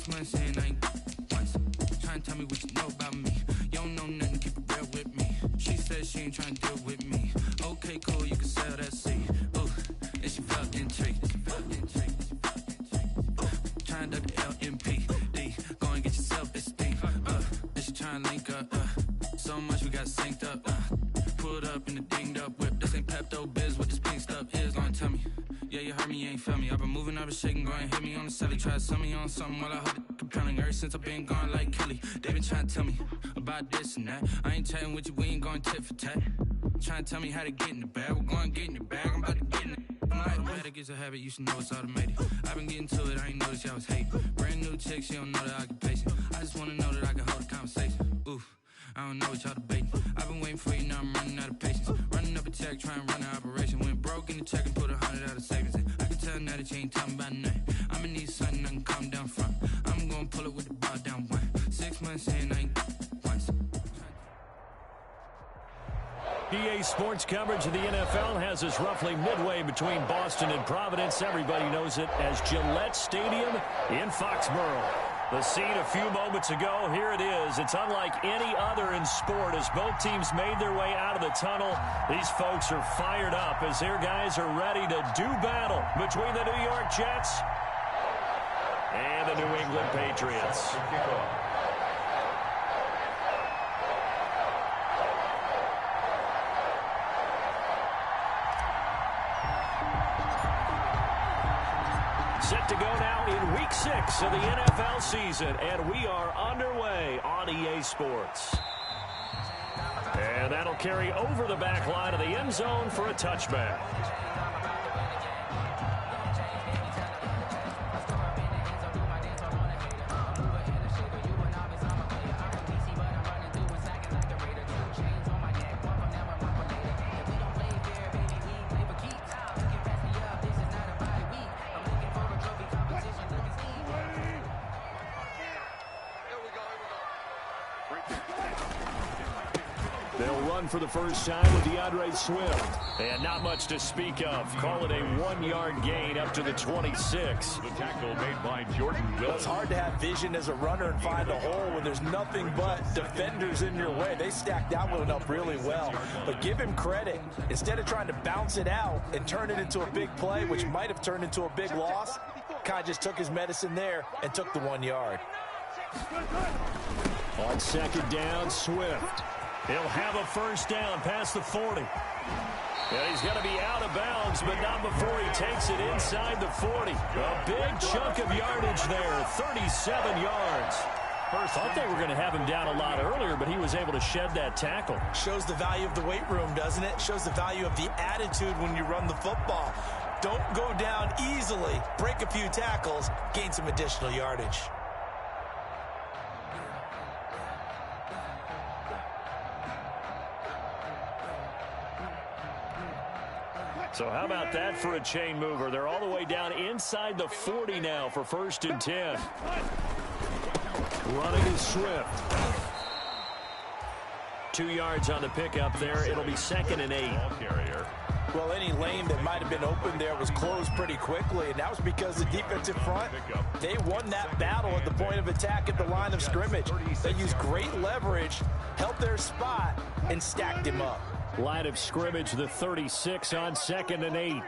months in, I ain't once. Trying to tell me what you know about me. You don't know nothing, keep it real with me. She said she ain't trying to deal with me. Okay, cool, you can sell that seed. Ooh, and she felt intrigued. Trying to the LMPD. Go and get yourself esteem. And she trying to link up. So much we got synced up. Pulled up in the dinged up whip. This ain't Pepto-Biz, what this pink stuff is. Long tell me. Yeah, you heard me, you ain't felt me. I've been moving, I've been shaking, go and hit me on the celly. Try to sell me on something while I hold it compelling. Ever since I've been gone like Kelly, they been trying to tell me about this and that. I ain't chatting with you, we ain't going tit for tat. Trying to tell me how to get in the bag. We're going to get in the bag, I'm about to get in it. I'm automatic, it's a habit, you should know it's automated. I've been getting to it, I ain't noticed y'all was hating. Brand new chick, she don't know the occupation. I just wanna know that I can hold a conversation. Oof, I don't know what y'all debating. I've been waiting for you, now I'm running out of patience. Running up a check, trying to run an operation. Went broke in the check and put 100 out of savings in. I can tell now that you ain't talking about nothing. I'ma need something I can calm down from. I'm gonna pull it with the bar down one. 6 months in, I ain't once. EA Sports coverage of the NFL has us roughly midway between Boston and Providence. Everybody knows it as Gillette Stadium in Foxborough. The scene a few moments ago, here it is. It's unlike any other in sport as both teams made their way out of the tunnel. These folks are fired up as their guys are ready to do battle between the New York Jets and the New England Patriots. Set to go now in Week 6 of the NFL season, and we are underway on EA Sports. And that'll carry over the back line of the end zone for a touchback. They'll run for the first time with DeAndre Swift. And not much to speak of. Call it a 1-yard gain up to the 26. The tackle made by Jordan Willis. Well, it's hard to have vision as a runner and find a hole when there's nothing but defenders in your way. They stacked that one up really well. But give him credit. Instead of trying to bounce it out and turn it into a big play, which might have turned into a big loss, kind of just took his medicine there and took the 1 yard. On second down, Swift. He'll have a first down past the 40. And he's going to be out of bounds, but not before he takes it inside the 40. A big chunk of yardage there, 37 yards. First, thought they were going to have him down a lot earlier, but he was able to shed that tackle. Shows the value of the weight room, doesn't it? Shows the value of the attitude when you run the football. Don't go down easily. Break a few tackles, gain some additional yardage. So how about that for a chain mover? They're all the way down inside the 40 now for 1st and 10. Running is Swift. 2 yards on the pickup there. It'll be 2nd and 8. Well, any lane that might have been open there was closed pretty quickly, and that was because the defensive front, they won that battle at the point of attack at the line of scrimmage. They used great leverage, held their spot, and stacked him up. Line of scrimmage, the 36 on 2nd and 8.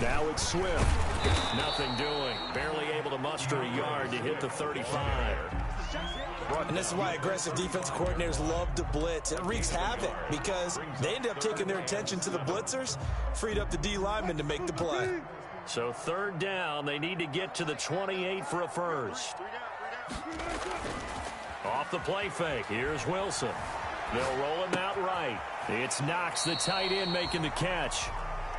Now it's Swift. Nothing doing. Barely able to muster a yard to hit the 35. And this is why aggressive defensive coordinators love to blitz. It wreaks havoc because they end up taking their attention to the blitzers, freed up the D lineman to make the play. So 3rd down, they need to get to the 28 for a first. Off the play fake, here's Wilson. They'll roll him out right. It's Knox, the tight end, making the catch.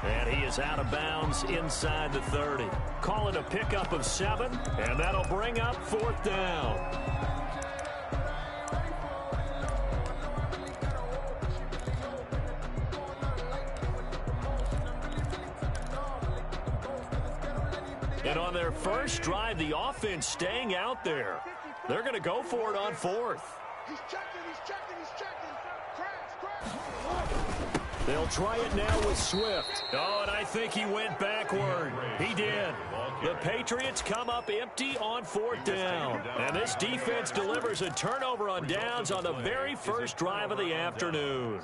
And he is out of bounds inside the 30. Call it a pickup of 7, and that'll bring up 4th down. And on their first drive, the offense staying out there. They're going to go for it on 4th. He's checking. Crash. They'll try it now with Swift. Oh, and I think he went backward. He did. The Patriots come up empty on 4th down. And this defense delivers a turnover on downs on the very first drive of the afternoon.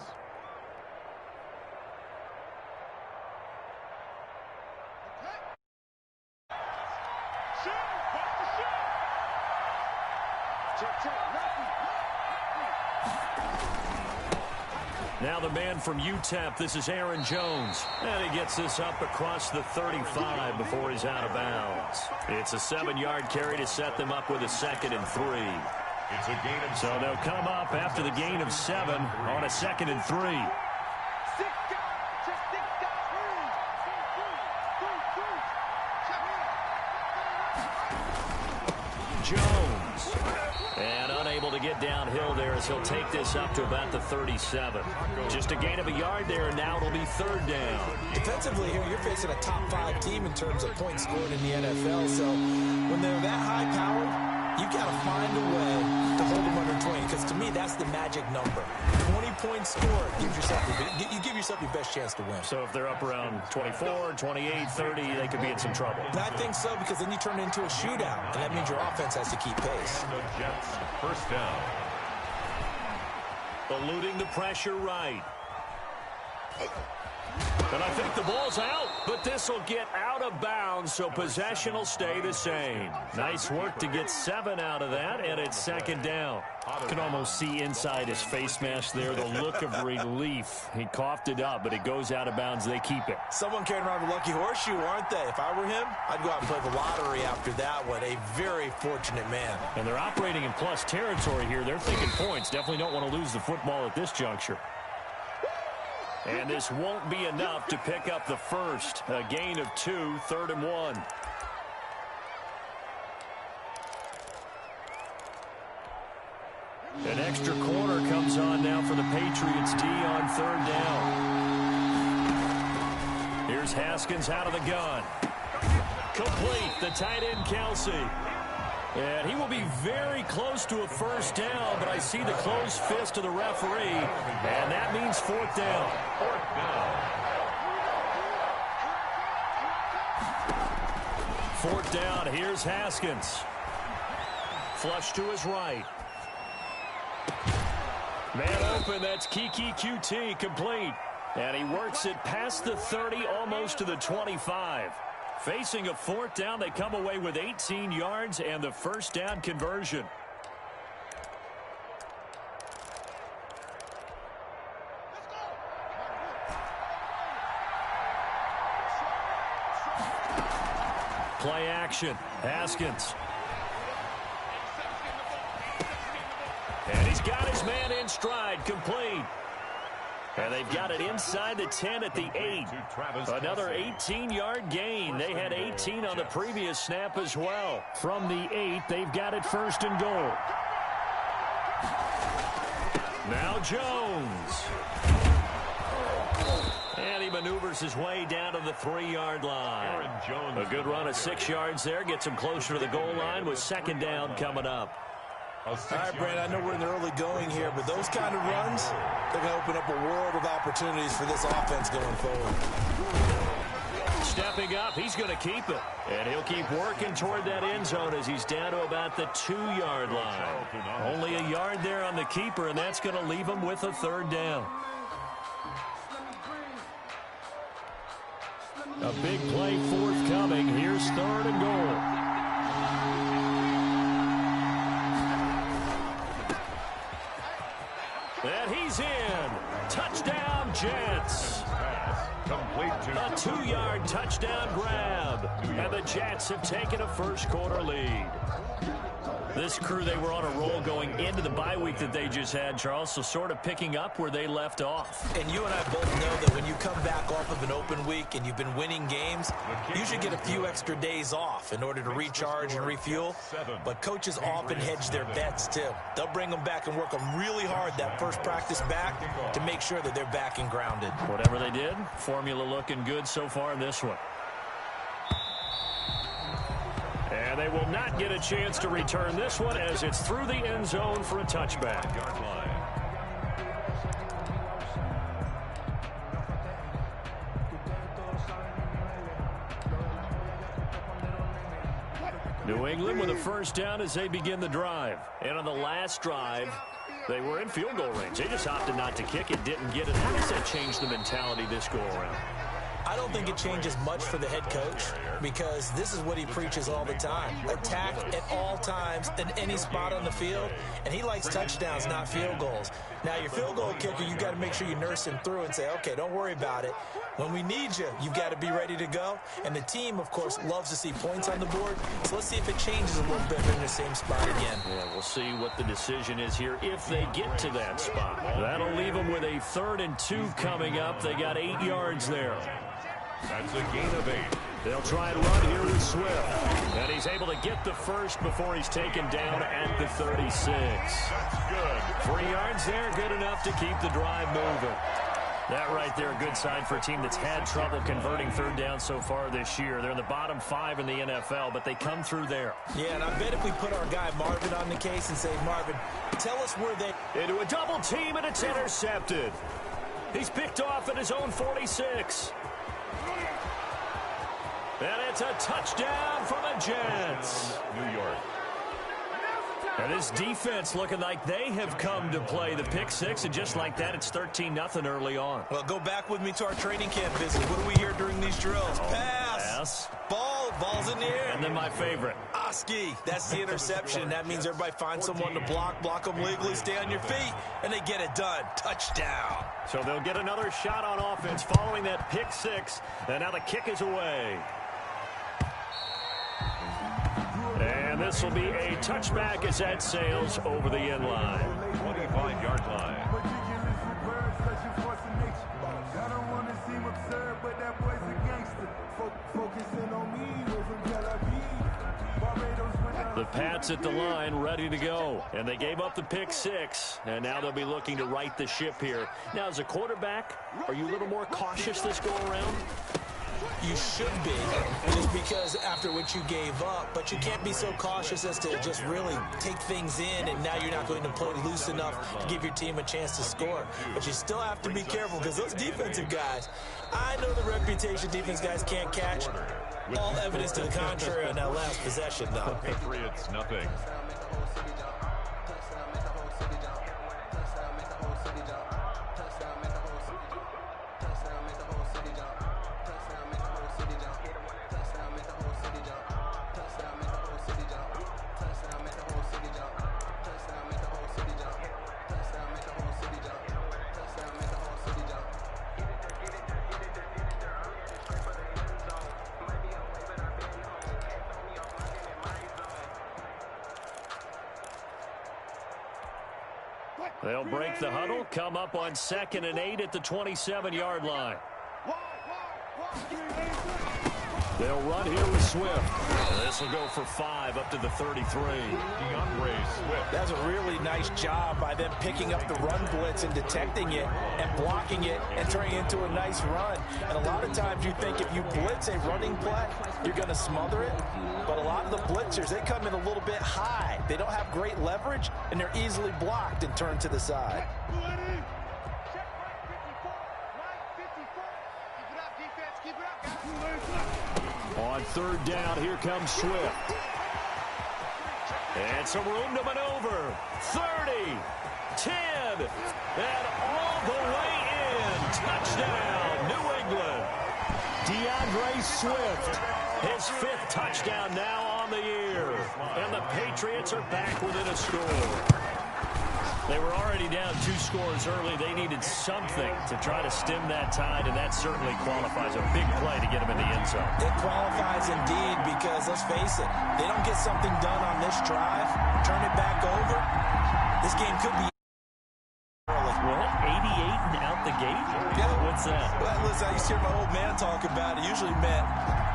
Now the man from UTEP, this is Aaron Jones. And he gets this up across the 35 before he's out of bounds. It's a 7-yard carry to set them up with a 2nd and 3. It's a gain of 7. So they'll come up after the gain of 7 on a 2nd and 3. Jones. And unable to get downhill there as he'll take this up to about the 37. Just a gain of a yard there, and now it'll be 3rd down. Defensively here, you're facing a top 5 team in terms of points scored in the NFL. So when they're that high-powered, you've got to find a way to hold them under 20, because to me, that's the magic number. 20 points scored, you give yourself your best chance to win. So if they're up around 24, 28, 30, they could be in some trouble. And I think so, because then you turn it into a shootout, and that means your offense has to keep pace. The Jets, 1st down. Eluding the pressure right. And I think the ball's out, but this will get out of bounds, so possession will stay the same. Nice work to get 7 out of that, and it's 2nd down. You can almost see inside his face mask there the look of relief. He coughed it up, but it goes out of bounds. They keep it. Someone carrying around a lucky horseshoe, aren't they? If I were him, I'd go out and play the lottery after that one. A very fortunate man. And they're operating in plus territory here. They're thinking points. Definitely don't want to lose the football at this juncture. And this won't be enough to pick up the first. A gain of 2, 3rd and 1. An extra corner comes on now for the Patriots D on 3rd down. Here's Haskins out of the gun. Complete, the tight end Kelsey. And he will be very close to a 1st down, but I see the closed fist of the referee, and that means 4th down. 4th down. 4th down, here's Haskins. Flush to his right. Man open, that's Kiki QT, complete. And he works it past the 30, almost to the 25. Facing a 4th down, they come away with 18 yards and the 1st down conversion. Play action, Haskins. And he's got his man in stride, complete. And they've got it inside the 10 at the 8. Another 18-yard gain. They had 18 on the previous snap as well. From the 8, they've got it 1st and goal. Now Jones. And he maneuvers his way down to the 3-yard line. A good run of 6 yards there. Gets him closer to the goal line with 2nd down coming up. All right, Brandon, I know we're in the early going here, but those kind of runs, they're going to open up a world of opportunities for this offense going forward. Stepping up, he's going to keep it. And he'll keep working toward that end zone as he's down to about the 2-yard line. Only a yard there on the keeper, and that's going to leave him with a 3rd down. A big play forthcoming. Here's 3rd and goal. And he's in. Touchdown, Jets. Complete to A 2-yard touchdown grab. And the Jets have taken a 1st quarter lead. This crew, they were on a roll going into the bye week that they just had, Charles, so sort of picking up where they left off. And you and I both know that when you come back off of an open week and you've been winning games, you should get a few extra days off in order to recharge and refuel. But coaches often hedge their bets, too. They'll bring them back and work them really hard that first practice back to make sure that they're back and grounded. Whatever they did, formula looking good so far in this one. And they will not get a chance to return this one as it's through the end zone for a touchback. New England with a first down as they begin the drive. And on the last drive, they were in field goal range. They just opted not to kick it, didn't get it. How does that change the mentality this go-around? I don't think it changes much for the head coach because this is what he preaches all the time. Attack at all times in any spot on the field, and he likes touchdowns, not field goals. Now, your field goal kicker, you got to make sure you nurse him through and say, okay, don't worry about it. When we need you, you've got to be ready to go. And the team, of course, loves to see points on the board. So let's see if it changes a little bit in the same spot again. Yeah, we'll see what the decision is here if they get to that spot. That'll leave them with a 3rd and 2 coming up. They got 8 yards there. That's a gain of 8. They'll try and run here with Swift. And he's able to get the first before he's taken down at the 36. That's good. 3 yards there, good enough to keep the drive moving. That right there, a good sign for a team that's had trouble converting 3rd down so far this year. They're in the bottom 5 in the NFL, but they come through there. Yeah, and I bet if we put our guy Marvin on the case and say, Marvin, tell us where they... Into a double team, and it's intercepted. He's picked off at his own 46. And it's a touchdown for the Jets. New York. And this defense looking like they have come to play the pick 6, and just like that, it's 13-0 early on. Well, go back with me to our training camp visit. What do we hear during these drills? Pass. Ball's in the air. And then my favorite. Oski. That's the interception. That means everybody finds someone to block them legally, stay on your feet, and they get it done. Touchdown. So they'll get another shot on offense following that pick 6, and now the kick is away. And this will be a touchback as that sails over the end line. 25-yard line. The Pats at the line, ready to go. And they gave up the pick 6, and now they'll be looking to right the ship here. Now, as a quarterback, are you a little more cautious this go-around? You should be, just because after what you gave up, but you can't be so cautious as to just really take things in, and now you're not going to play loose enough to give your team a chance to score. But you still have to be careful, because those defensive guys, I know the reputation defense guys can't catch. All evidence to the contrary on that last possession, though. Patriots, nothing. They'll break the huddle, come up on 2nd and 8 at the 27-yard line. They'll run here with Swift. This will go for 5 up to the 33. DeAndre Swift. That's a really nice job by them picking up the run blitz and detecting it and blocking it and turning it into a nice run. And a lot of times you think if you blitz a running play, you're going to smother it. But a lot of the blitzers, they come in a little bit high. They don't have great leverage, and they're easily blocked and turned to the side. On 3rd down, here comes Swift. And some room to maneuver. 30, 10, and all the way in. Touchdown, New England. DeAndre Swift, his 5th touchdown now on the year. And the Patriots are back within a score. They were already down 2 scores early. They needed something to try to stem that tide, and that certainly qualifies. A big play to get them in the end zone. It qualifies indeed because, let's face it, they don't get something done on this drive, turn it back over, this game could be early. What, 88 and out the gate? Yeah. What's that? Well, listen, I used to hear my old man talk about it. Usually meant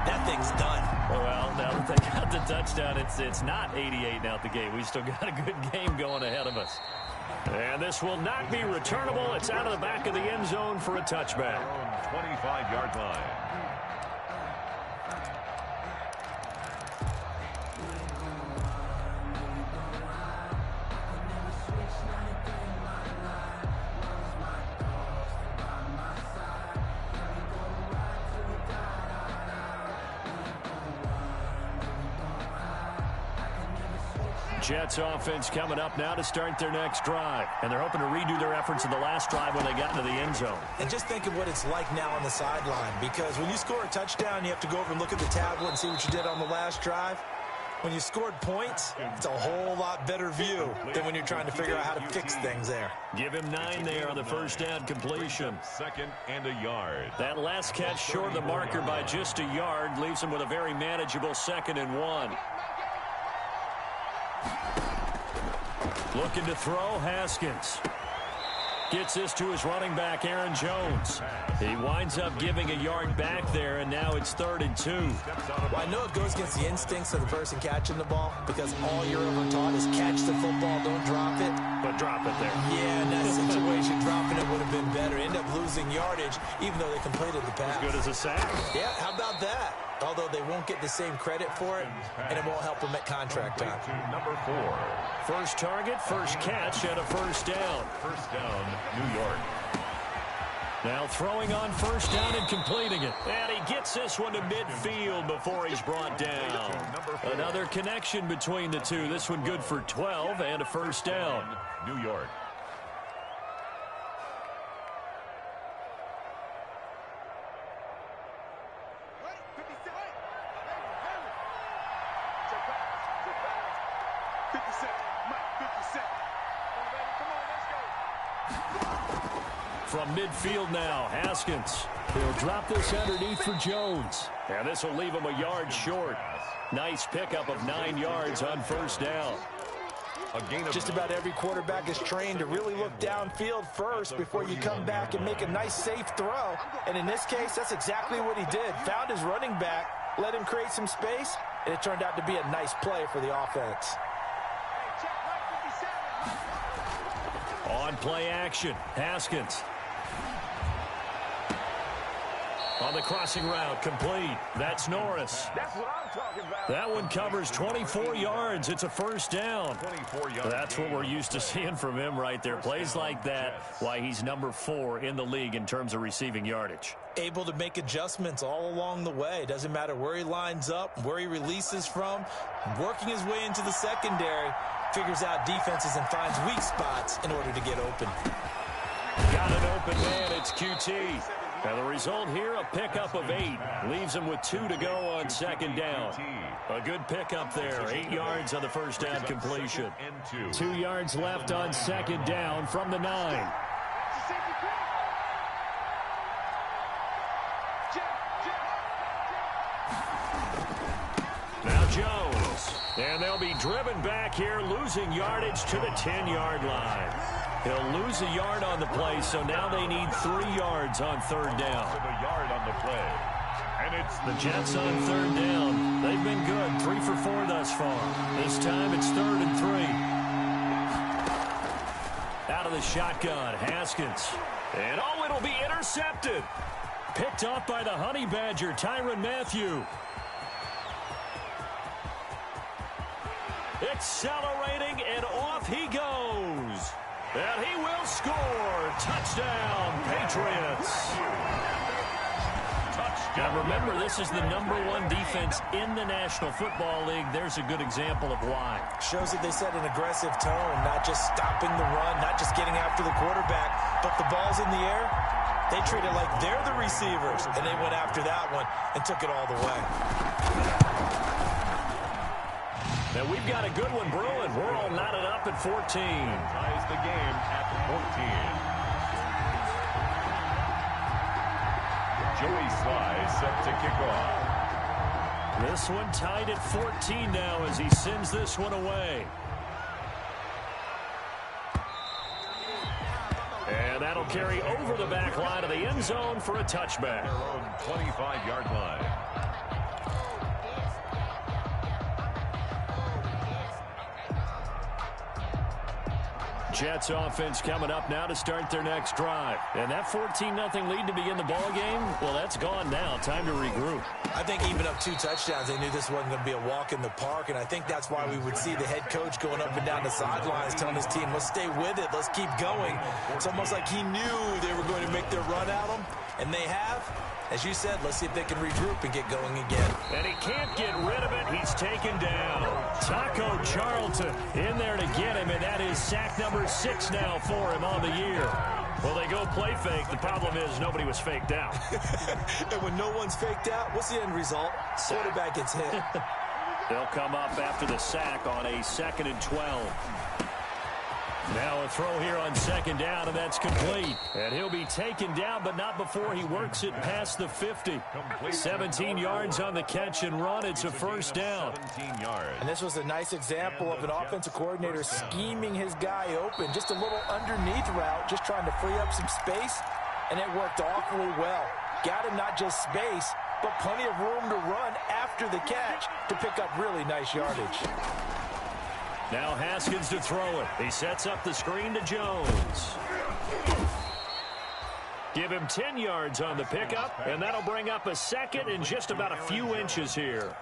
that thing's done. Well, now that they got the touchdown, it's not 88 and out the gate. We still got a good game going ahead of us. And this will not be returnable. It's out of the back of the end zone for a touchback. 25-yard line. Jets offense coming up now to start their next drive. And they're hoping to redo their efforts in the last drive when they got into the end zone. And just think of what it's like now on the sideline, because when you score a touchdown, you have to go over and look at the tablet and see what you did on the last drive. When you scored points, it's a whole lot better view than when you're trying to figure out how to fix things there. Give him 9 there on the first down completion. 2nd and a yard. That last catch short of the marker by just a yard leaves him with a very manageable 2nd and 1. Looking to throw, Haskins. Gets this to his running back, Aaron Jones. He winds up giving a yard back there, and now it's 3rd and 2. Well, I know it goes against the instincts of the person catching the ball, because all you're ever taught is catch the football, don't drop it. But drop it there. Yeah, in that situation, dropping it would have been better. End up losing yardage, even though they completed the pass. As good as a sack. Yeah, how about that? Although they won't get the same credit for it, and it won't help them at contract time. Number 4. First target, first catch, and a first down. First down, New York. Now throwing on first down and completing it. And he gets this one to midfield before he's brought down. Another connection between the two. This one good for 12 and a first down. New York. From midfield now, Haskins. He'll drop this underneath for Jones. And this will leave him a yard short. Nice pickup of 9 yards on first down. Just about every quarterback is trained to really look downfield first before you come back and make a nice, safe throw. And in this case, that's exactly what he did. Found his running back, let him create some space, and it turned out to be a nice play for the offense. On play action, Haskins. On the crossing route, complete. That's Norris. That's what I'm talking about. That one covers 24 yards. It's a first down. 24 yards. That's what we're used to seeing from him right there. Plays like that, why he's number 4 in the league in terms of receiving yardage. Able to make adjustments all along the way. Doesn't matter where he lines up, where he releases from. Working his way into the secondary. Figures out defenses and finds weak spots in order to get open. Got an open man. It's QT. And the result here, a pickup of 8. Leaves him with 2 to go on second down. A good pickup there. 8 yards on the first down completion. 2 yards left on second down from the 9. Now Jones. And they'll be driven back here, losing yardage to the 10-yard line. He'll lose a yard on the play, so now they need 3 yards on third down. With a yard on the play. And it's The Jets on third down. They've been good, 3 for 4 thus far. This time it's 3rd and 3. Out of the shotgun, Haskins. And oh, it'll be intercepted. Picked off by the Honey Badger, Tyrann Mathieu. Accelerating, and off he goes. And he will score. Touchdown, Patriots. Now remember, this is the #1 defense in the National Football League. There's a good example of why. Shows that they set an aggressive tone, not just stopping the run, not just getting after the quarterback, but the ball's in the air. They treat it like they're the receivers, and they went after that one and took it all the way. Now we've got a good one brewing. We're all knotted up at 14. ties the game at 14. Joey Sly set to kick off. This one tied at 14 now as he sends this one away. And that'll carry over the back line of the end zone for a touchback. Their own 25-yard line. Jets offense coming up now to start their next drive. And that 14-0 lead to begin the ball game, well, that's gone now. Time to regroup. I think even up 2 touchdowns, they knew this wasn't going to be a walk in the park, and I think that's why we would see the head coach going up and down the sidelines telling his team, let's stay with it, let's keep going. It's almost like he knew they were going to make their run at him, and they have. As you said, let's see if they can regroup and get going again. And he can't get rid of it. He's taken down. Taco Charlton in there to get him, and that is sack number 6 now for him on the year. Well, they go play fake. The problem is nobody was faked out. And when no one's faked out, what's the end result? Quarterback gets hit. They'll come up after the sack on a 2nd and 12. Now a throw here on 2nd down, and that's complete. And he'll be taken down, but not before he works it past the 50. 17 yards on the catch and run. It's a first down. 17 yards. And this was a nice example of an offensive coordinator scheming his guy open. Just a little underneath route, just trying to free up some space, and it worked awfully well. Got him not just space, but plenty of room to run after the catch to pick up really nice yardage. Now Haskins to throw it. He sets up the screen to Jones. Give him 10 yards on the pickup, and that'll bring up a 2nd and just about a few inches here.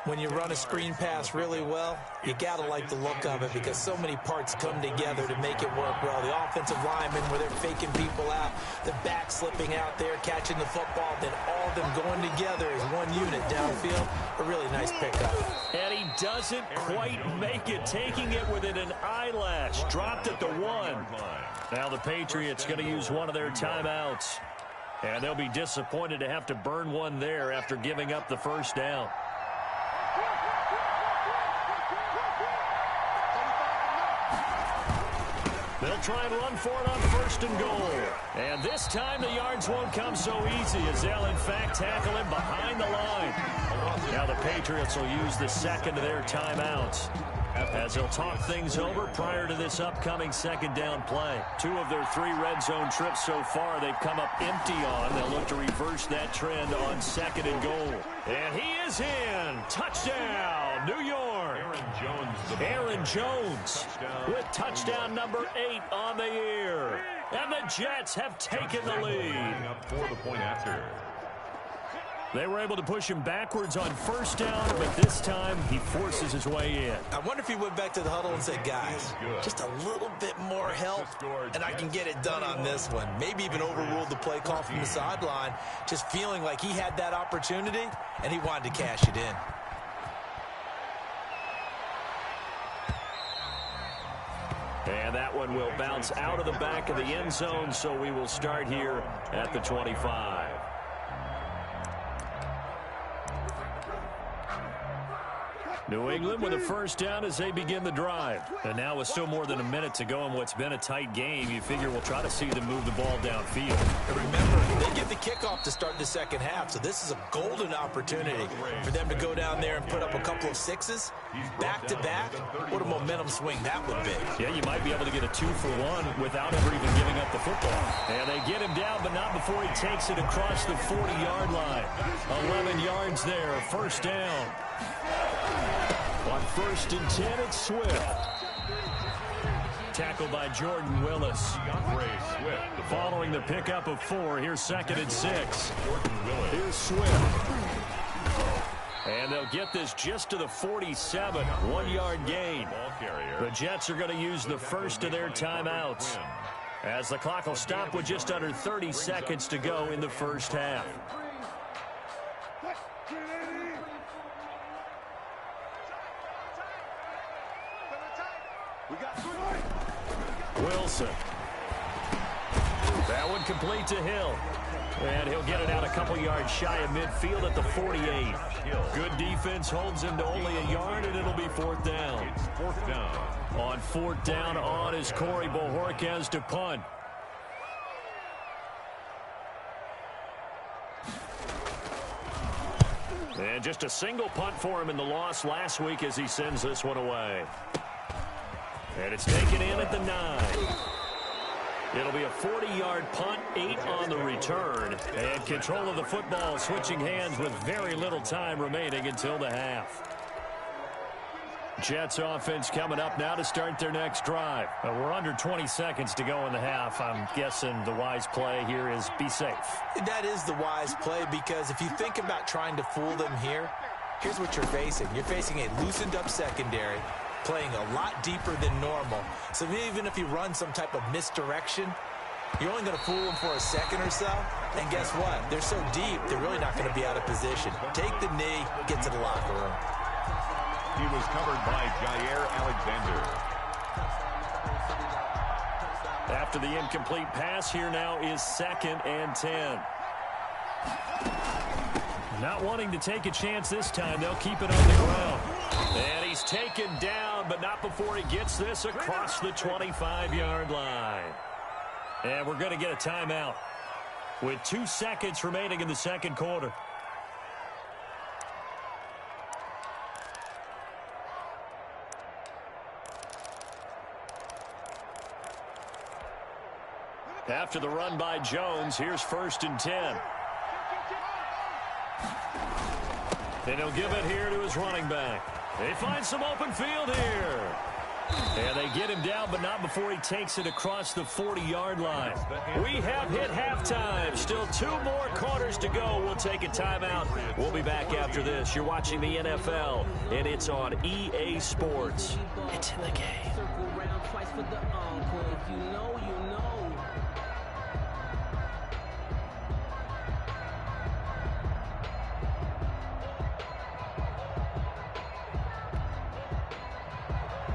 When you run a screen pass really well, you got to like the look of it because so many parts come together to make it work well. The offensive linemen, where they're faking people out, the back slipping out there, catching the football, then all of them going together as one unit downfield. A really nice pickup. And he doesn't quite make it, taking it within an eyelash. Dropped at the 1. Now the Patriots going to use one of their timeouts. And they'll be disappointed to have to burn one there after giving up the first down. They'll try and run for it on 1st and goal. And this time the yards won't come so easy as they'll, in fact, tackle him behind the line. Now the Patriots will use the 2nd of their timeouts as they'll talk things over prior to this upcoming 2nd down play. 2 of their 3 red zone trips so far they've come up empty on. They'll look to reverse that trend on 2nd and goal. And he is in. Touchdown, New York. Aaron Jones with touchdown number 8 on the year. And the Jets have taken the lead. For the point after. They were able to push him backwards on 1st down, but this time he forces his way in. I wonder if he went back to the huddle and said, guys, just a little bit more help, and I can get it done on this one. Maybe even overruled the play call from the sideline, just feeling like he had that opportunity, and he wanted to cash it in. And that one will bounce out of the back of the end zone, so we will start here at the 25. New England with a first down as they begin the drive. And now with still more than a minute to go in what's been a tight game, you figure we'll try to see them move the ball downfield. And remember, they get the kickoff to start the 2nd half, so this is a golden opportunity for them to go down there and put up a couple of 6s back-to-back. What a momentum swing that would be. Yeah, you might be able to get a 2-for-1 without ever even giving up the football. And they get him down, but not before he takes it across the 40-yard line. 11 yards there, first down. On 1st and 10, it's Swift. Tackled by Jordan Willis. Following the pickup of 4, here's 2nd and 6. Here's Swift. And they'll get this just to the 47, 1-yard gain. The Jets are going to use the first of their timeouts as the clock will stop with just under 30 seconds to go in the first half. Wilson. That one complete to Hill. And he'll get it out a couple yards shy of midfield at the 48. Good defense holds him to only a yard, and it'll be 4th down. It's 4th down. On 4th down on is Corey Bojorquez to punt. And just a single punt for him in the loss last week as he sends this one away. And it's taken in at the 9. It'll be a 40-yard punt, 8 on the return. And control of the football switching hands with very little time remaining until the half. Jets offense coming up now to start their next drive. We're under 20 seconds to go in the half. I'm guessing the wise play here is be safe. That is the wise play because if you think about trying to fool them here, here's what you're facing. You're facing a loosened up secondary, playing a lot deeper than normal. So even if you run some type of misdirection, you're only going to fool them for a second or so. And guess what? They're so deep, they're really not going to be out of position. Take the knee, get to the locker room. He was covered by Jair Alexander. After the incomplete pass, here now is 2nd and 10. Not wanting to take a chance this time, they'll keep it on the ground. And he's taken down, but not before he gets this across the 25-yard line. And we're going to get a timeout with 2 seconds remaining in the second quarter. After the run by Jones, here's 1st and 10. And he'll give it here to his running back. They find some open field here. And they get him down, but not before he takes it across the 40-yard line. We have hit halftime. Still 2 more quarters to go. We'll take a timeout. We'll be back after this. You're watching the NFL, and it's on EA Sports. It's in the game. Circle round twice for the encore. If you know, you know.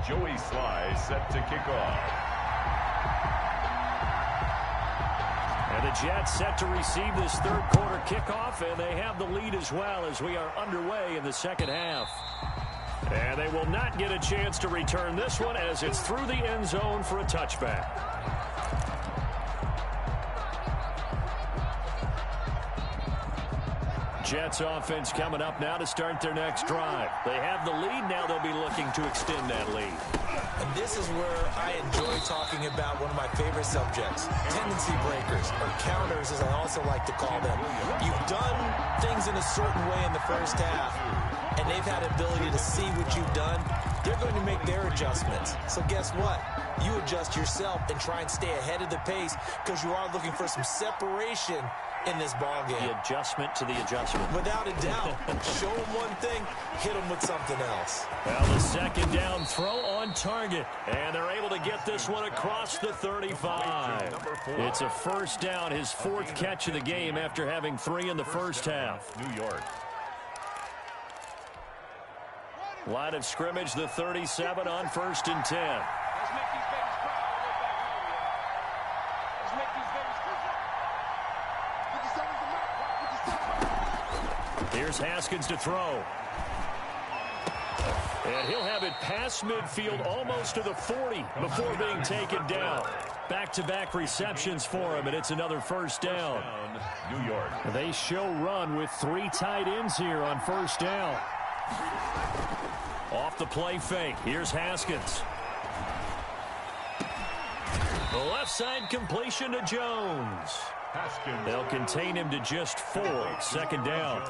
Joey Sly set to kick off. And the Jets set to receive this third quarter kickoff, and they have the lead as well as we are underway in the second half. And they will not get a chance to return this one as it's through the end zone for a touchback. Jets offense coming up now to start their next drive. They have the lead. Now they'll be looking to extend that lead. And this is where I enjoy talking about one of my favorite subjects, tendency breakers, or counters as I also like to call them. You've done things in a certain way in the first half, and they've had the ability to see what you've done. They're going to make their adjustments. So guess what? You adjust yourself and try and stay ahead of the pace because you are looking for some separation in this ball game. The adjustment to the adjustment. Without a doubt. Show them one thing, hit them with something else. Well, the second down throw on target. And they're able to get this one across the 35. It's a first down, his 4th catch of the game after having 3 in the first half. New York. Line of scrimmage, the 37 on 1st and 10. Let's make these babies cry all the way back home, yeah. Let's make these babies cry. 57's the mark. 57. Here's Haskins to throw. And he'll have it past midfield almost to the 40 before being taken down. Back-to-back receptions for him, and it's another first down. New York. They show run with 3 tight ends here on first down. Off the play fake. Here's Haskins. The left side completion to Jones. Haskins. They'll contain him to just 4. Second down.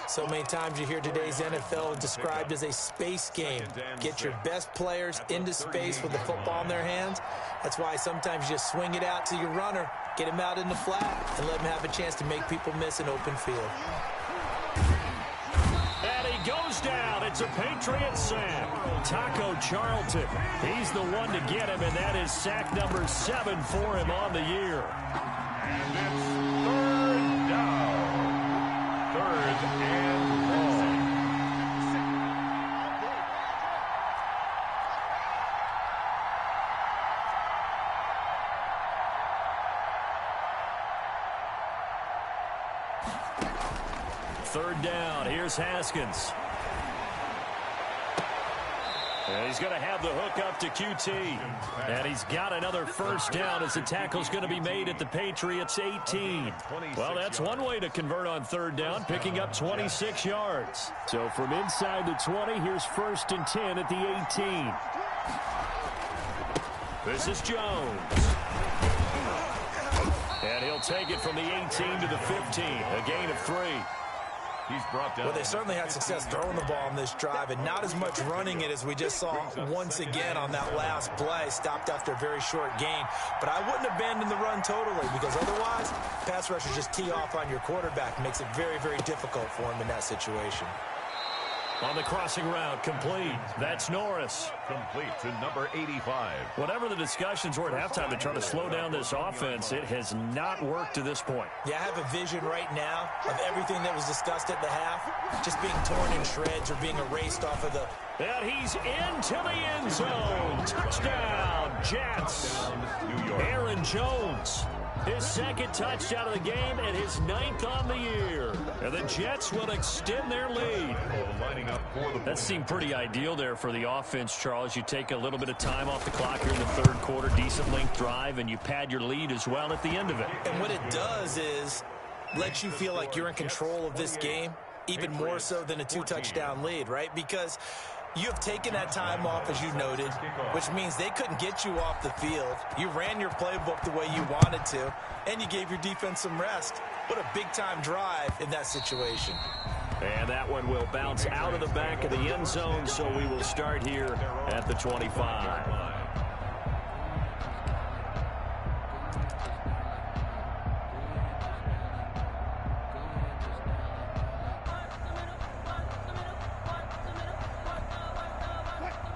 So many times you hear today's NFL described as a space game. Get your best players into space with the football in their hands. That's why sometimes you just swing it out to your runner, get him out in the flat, and let him have a chance to make people miss an open field. And he goes down. It's a Patriot sack. Taco Charlton. He's the one to get him, and that is sack number 7 for him on the year. And it's 3rd down. 3rd and long. Third down. Here's Haskins. And he's going to have the hook up to QT. And he's got another first down as the tackle's going to be made at the Patriots 18. Well, that's one way to convert on third down, picking up 26 yards. So from inside the 20, here's 1st and 10 at the 18. This is Jones. And he'll take it from the 18 to the 15, a gain of 3. He's brought down. Well, they certainly had success throwing the ball on this drive, and not as much running it as we just saw once again on that last play. Stopped after a very short gain. But I wouldn't abandon the run totally, because otherwise, pass rushers just tee off on your quarterback. Makes it very, very difficult for him in that situation. On the crossing route, complete. That's Norris. Complete to number 85. Whatever the discussions were at halftime to try to slow down this offense, it has not worked to this point. Yeah, I have a vision right now of everything that was discussed at the half just being torn in shreds or being erased off of the... And he's into the end zone. Touchdown, Jets. New York. Aaron Jones. His second touchdown of the game and his 9th on the year. And the Jets will extend their lead. Lining up for the That seemed pretty ideal there for the offense, Charles. You take a little bit of time off the clock here in the third quarter, decent length drive, and you pad your lead as well at the end of it. And what it does is let you feel like you're in control of this game, even more so than a 2-touchdown lead, right? Because you have taken that time off, as you noted, which means they couldn't get you off the field. You ran your playbook the way you wanted to, and you gave your defense some rest. What a big-time drive in that situation. And that one will bounce out of the back of the end zone, so we will start here at the 25.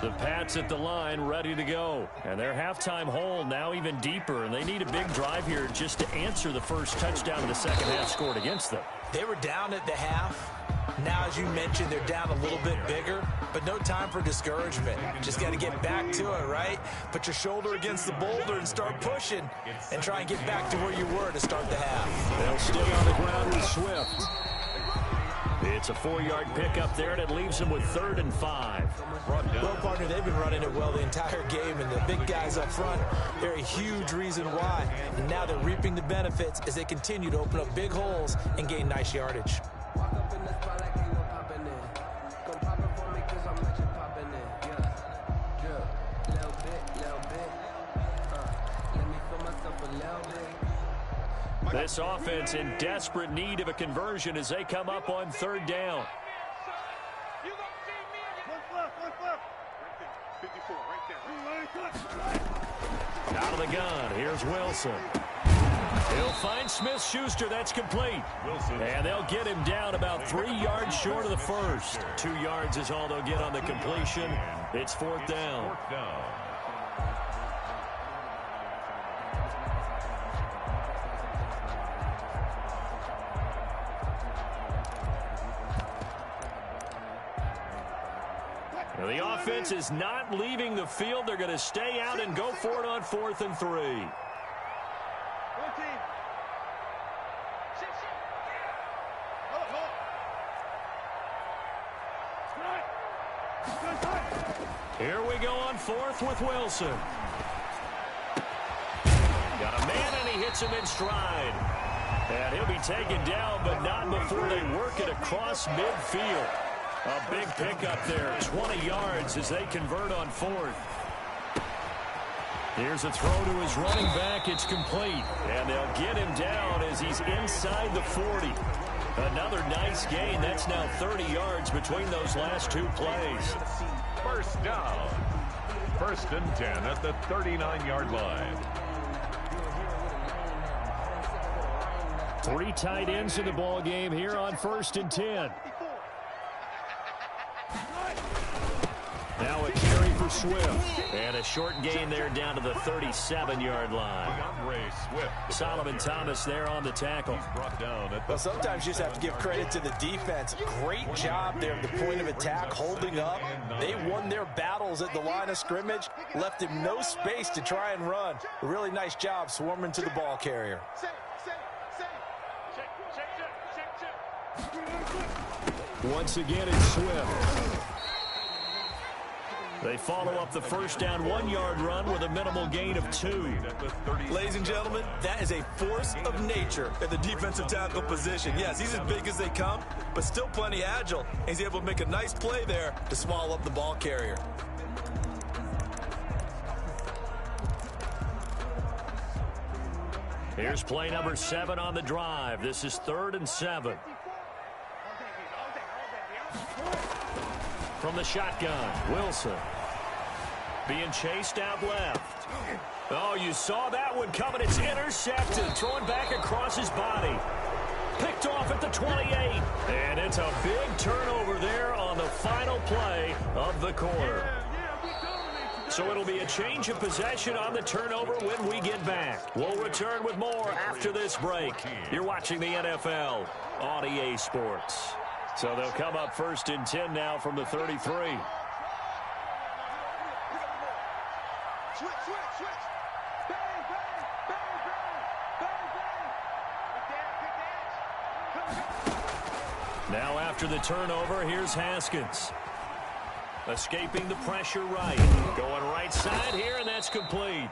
The Pats at the line, ready to go. And their halftime hole now even deeper, and they need a big drive here just to answer the first touchdown of the second half scored against them. They were down at the half. Now, as you mentioned, they're down a little bit bigger, but no time for discouragement. Just got to get back to it, right? Put your shoulder against the boulder and start pushing and try and get back to where you were to start the half. They'll stay on the ground with Swift. It's a 4-yard pickup there, and it leaves them with 3rd and 5. Well, partner, they've been running it well the entire game, and the big guys up front, they're a huge reason why. And now they're reaping the benefits as they continue to open up big holes and gain nice yardage. This offense in desperate need of a conversion as they come up on 3rd down. Out of the gun, here's Wilson. He'll find Smith-Schuster, that's complete. Wilson. And they'll get him down about 3 yards short of the first. 2 yards is all they'll get on the completion. It's 4th down. Fourth down. The offense is not leaving the field. They're going to stay out and go for it on 4th and 3. Here we go on 4th with Wilson. Got a man, and he hits him in stride. And he'll be taken down, but not before they work it across midfield. A big pickup there, 20 yards as they convert on 4th. Here's a throw to his running back. It's complete. And they'll get him down as he's inside the 40. Another nice gain. That's now 30 yards between those last 2 plays. First down. 1st and 10 at the 39-yard line. 3 tight ends in the ball game here on 1st and 10. Now a carry for Swift. And a short gain there down to the 37-yard line. DeAndre Swift. Solomon Thomas there on the tackle. He's brought down at the... Well, sometimes you just have to give credit to the defense. Great job there at the point of attack, holding up. They won their battles at the line of scrimmage, left him no space to try and run. A really nice job swarming to the ball carrier. Once again, it's Swift. They follow up the first down 1-yard run with a minimal gain of 2. Ladies and gentlemen, that is a force of nature at the defensive tackle position. Yes, he's as big as they come, but still plenty agile. He's able to make a nice play there to swallow up the ball carrier. Here's play number 7 on the drive. This is 3rd and 7. From the shotgun, Wilson. Being chased out left. Oh, you saw that one coming. It's intercepted. Thrown back across his body. Picked off at the 28. And it's a big turnover there on the final play of the quarter. So it'll be a change of possession on the turnover when we get back. We'll return with more after this break. You're watching the NFL on EA Sports. So they'll come up 1st and 10 now from the 33. Now after the turnover, here's Haskins. Escaping the pressure right. Going right side here, and that's complete.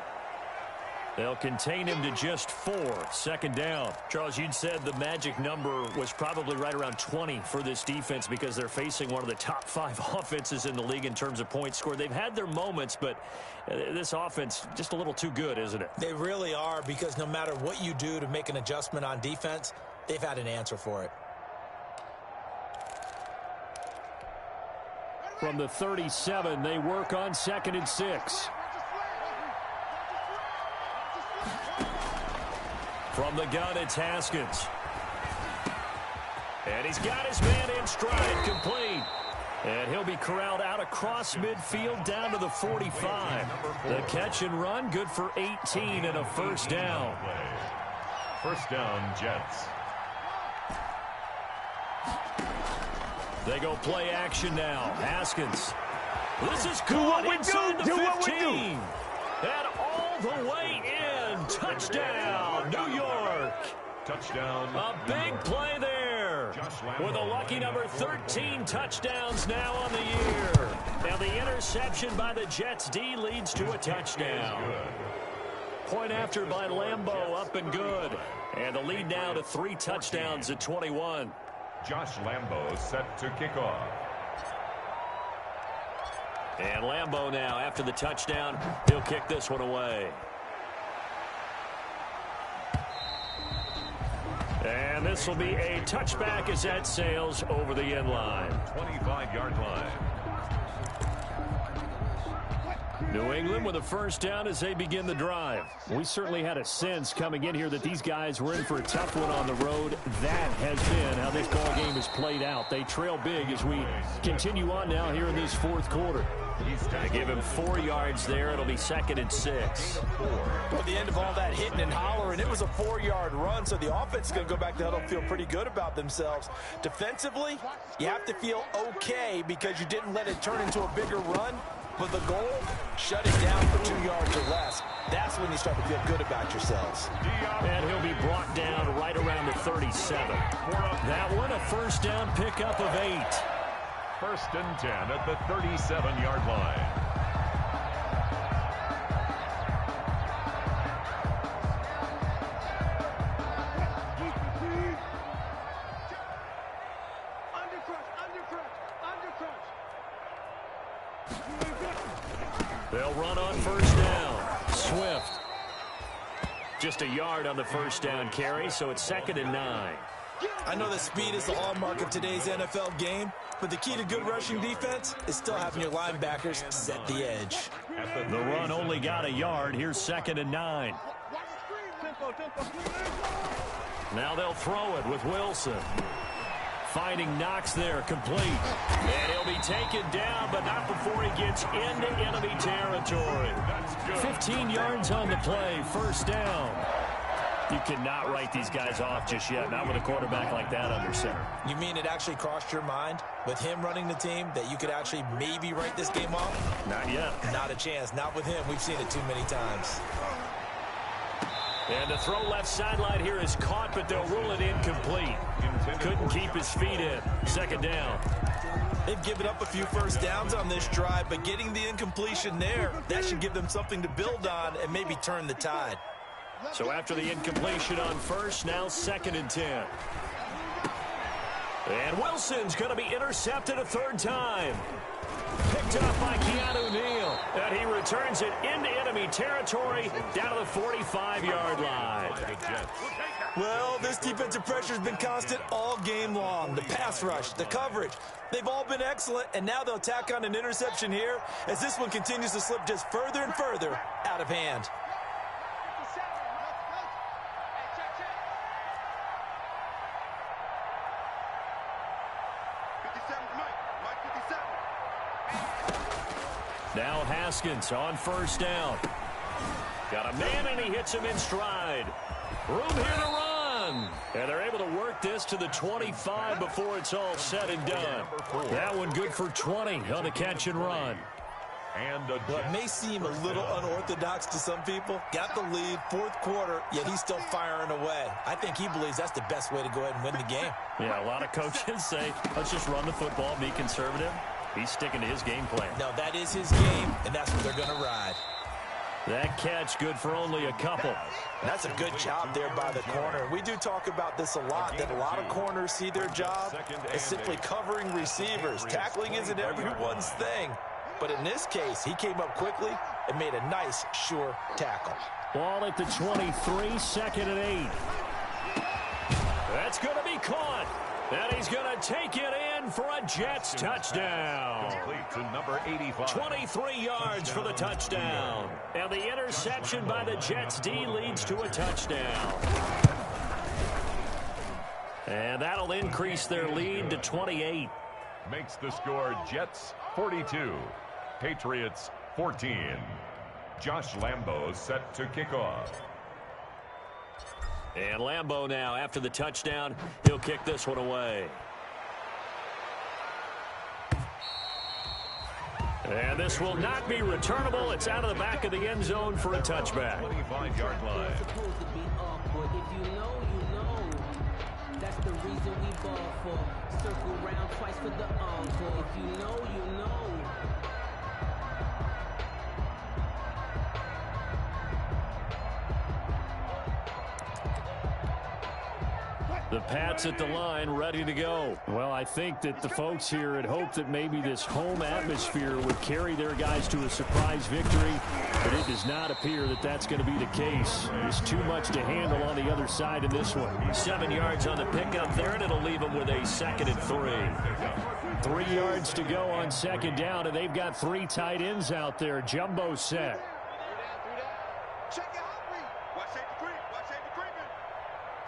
They'll contain him to just 4. 2nd down. Charles, you'd said the magic number was probably right around 20 for this defense because they're facing one of the top 5 offenses in the league in terms of points scored. They've had their moments, but this offense just a little too good, isn't it? They really are, because no matter what you do to make an adjustment on defense, they've had an answer for it. From the 37, they work on 2nd and 6. From the gun, it's Haskins. And he's got his man in stride, complete. And he'll be corralled out across midfield down to the 45. The catch and run, good for 18 and a 1st down. 1st down, Jets. They go play action now. Haskins. This is caught inside the 15. And all the way in. Touchdown, New York. Touchdown. A big play there. With a lucky number 13 touchdowns now on the year. Now the interception by the Jets D leads to a touchdown. Point after by Lambo, up and good. And the lead now to 3 touchdowns at 21. Josh Lambo set to kick off. And Lambo now, after the touchdown, he'll kick this one away. And this will be a touchback as that sails over the end line. 25-yard line. New England with a 1st down as they begin the drive. We certainly had a sense coming in here that these guys were in for a tough one on the road. That has been how this ball game has played out. They trail big as we continue on now here in this 4th quarter. They give him 4 yards there. It'll be 2nd and 6. At the end of all that hitting and hollering, it was a 4-yard run, so the offense is going to go back to huddle and feel pretty good about themselves. Defensively, you have to feel okay because you didn't let it turn into a bigger run. But the goal, shut it down for 2 yards or less. That's when you start to feel good about yourselves. And he'll be brought down right around the 37. That one, a 1st down pickup of 8. 1st and 10 at the 37-yard line. They'll run on 1st down. Swift. Just a yard on the 1st down carry, so it's 2nd and 9. I know that speed is the hallmark of today's NFL game, but the key to good rushing defense is still having your linebackers set the edge. The run only got a yard. Here's 2nd and 9. Now they'll throw it with Wilson. Finding Knox there, complete. And he'll be taken down, but not before he gets into enemy territory. 15 yards on the play, 1st down. You cannot write these guys off just yet, not with a quarterback like that under center. You mean it actually crossed your mind with him running the team that you could actually maybe write this game off? Not yet. Not a chance. Not with him. We've seen it too many times. And the throw left sideline here is caught, but they'll rule it incomplete. Couldn't keep his feet in. 2nd down. They've given up a few 1st downs on this drive, but getting the incompletion there, that should give them something to build on and maybe turn the tide. So after the incompletion on 1st, now 2nd and 10. And Wilson's going to be intercepted a 3rd time. Picked up by Keanu Neal. And he returns it into enemy territory down to the 45-yard line. Well, this defensive pressure has been constant all game long. The pass rush, the coverage, they've all been excellent, and now they'll tack on an interception here as this one continues to slip just further and further out of hand. Now Haskins on first down. Got a man, and he hits him in stride. Room here to run. And they're able to work this to the 25 before it's all said and done. That one good for 20 on the catch and run. Well, it may seem a little unorthodox to some people. Got the lead, fourth quarter, yet he's still firing away. I think he believes that's the best way to go ahead and win the game. Yeah, a lot of coaches say, let's just run the football, be conservative. He's sticking to his game plan. No, that is his game, and that's what they're going to ride. That catch good for only a couple. That's a good job there by the corner. We do talk about this a lot, that a lot of corners see their job as simply covering receivers. Tackling isn't everyone's thing. But in this case, he came up quickly and made a nice, sure tackle. Ball at the 23, second and 8. That's going to be caught. And he's going to take it in for a Jets touchdown. Complete to number 85. 23 yards for the touchdown. And the interception by the Jets D leads to a touchdown. And that'll increase their lead to 28. Makes the score Jets 42. Patriots 14. Josh Lambo set to kick off. And Lambo now, after the touchdown, he'll kick this one away. And this will not be returnable. It's out of the back of the end zone for a touchback. 25-yard line. It's supposed to be awkward. If you know, you know. That's the reason we ball for. Circle round twice for the encore. If you know, you know. The Pats at the line, ready to go. Well, I think that the folks here had hoped that maybe this home atmosphere would carry their guys to a surprise victory, but it does not appear that that's going to be the case. There's too much to handle on the other side of this one. 7 yards on the pickup there, and it'll leave them with a 2nd and 3. 3 yards to go on second down, and they've got 3 tight ends out there. Jumbo set. Check it out, read. Watch safety creep. Watch safety creeping.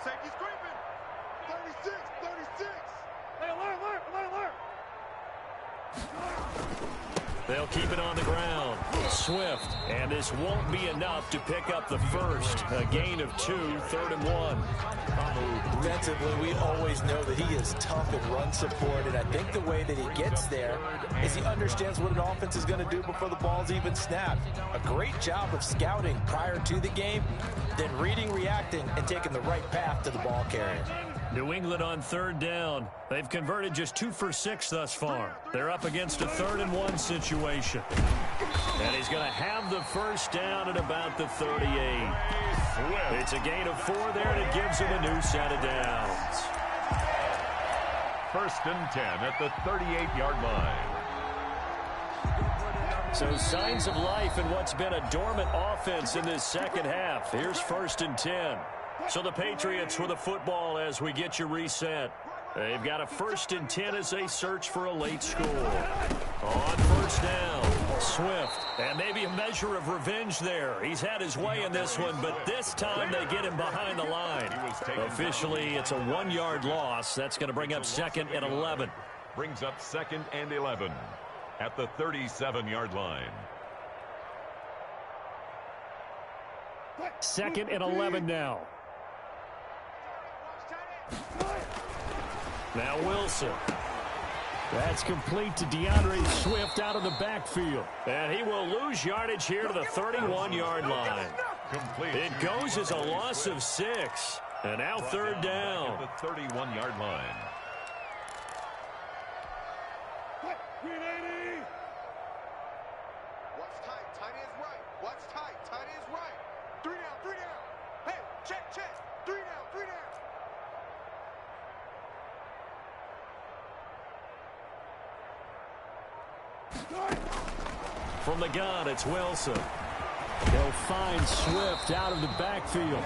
Safety's creeping. 36, 36. Hey, alert, alert, alert, alert. They'll keep it on the ground. Swift, and this won't be enough to pick up the first. A gain of 2, 3rd and 1. Defensively, we always know that he is tough in run support, and I think the way that he gets there is he understands what an offense is going to do before the ball's even snapped. A great job of scouting prior to the game, then reading, reacting, and taking the right path to the ball carrier. New England on 3rd down. They've converted just 2 for 6 thus far. They're up against a 3rd and 1 situation. And he's going to have the first down at about the 38. It's a gain of 4 there, and it gives him a new set of downs. 1st and 10 at the 38-yard line. So signs of life in what's been a dormant offense in this second half. Here's 1st and 10. So the Patriots with the football as we get you reset. They've got a 1st and 10 as they search for a late score. On first down, Swift. And maybe a measure of revenge there. He's had his way in this one, but this time they get him behind the line. Officially, it's a 1-yard loss. That's going to bring up 2nd and 11. Brings up 2nd and 11 at the 37-yard line. 2nd and 11 now. Now Wilson. That's complete to DeAndre Swift out of the backfield. And he will lose yardage here to the 31-yard line. Complete. It goes as a loss of 6. And now 3rd down. At the 31-yard line. What's tight? Tight is right. What's tight? Tight is right. 3 down, 3 down. Hey, check, check. 3 down, 3 down. From the gun, it's Wilson. He'll find Swift out of the backfield.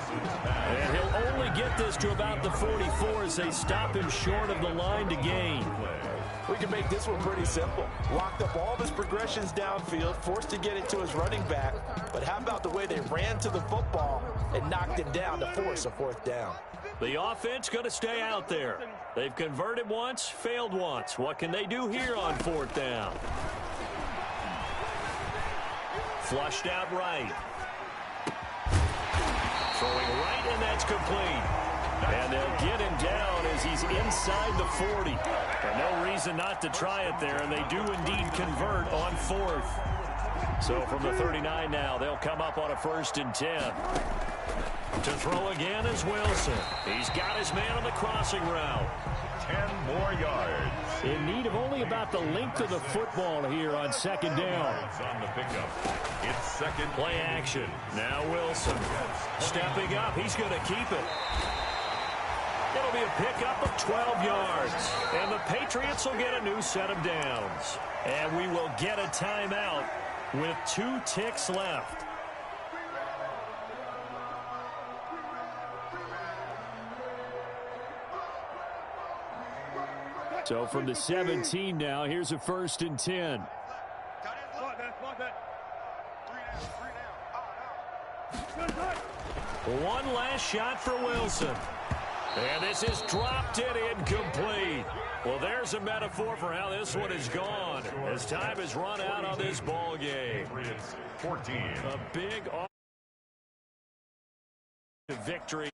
And he'll only get this to about the 44 as they stop him short of the line to gain. We can make this one pretty simple. Locked up all of his progressions downfield, forced to get it to his running back. But how about the way they ran to the football and knocked him down to force a 4th down? The offense going to stay out there. They've converted once, failed once. What can they do here on 4th down? Flushed out right. Throwing right, and that's complete. And they'll get him down as he's inside the 40. And no reason not to try it there, and they do indeed convert on 4th. So from the 39 now, they'll come up on a 1st and 10. To throw again is Wilson. He's got his man on the crossing route. 10 more yards. In need of only about the length of the football here on 2nd down. On the pickup. It's second. Play action. Now Wilson. Stepping up. He's going to keep it. It'll be a pickup of 12 yards. And the Patriots will get a new set of downs. And we will get a timeout with 2 ticks left. So from the 17 now, here's a 1st and 10. One last shot for Wilson. And this is dropped it incomplete. Well, there's a metaphor for how this one is gone as time has run out on this ball game. 14. A big victory.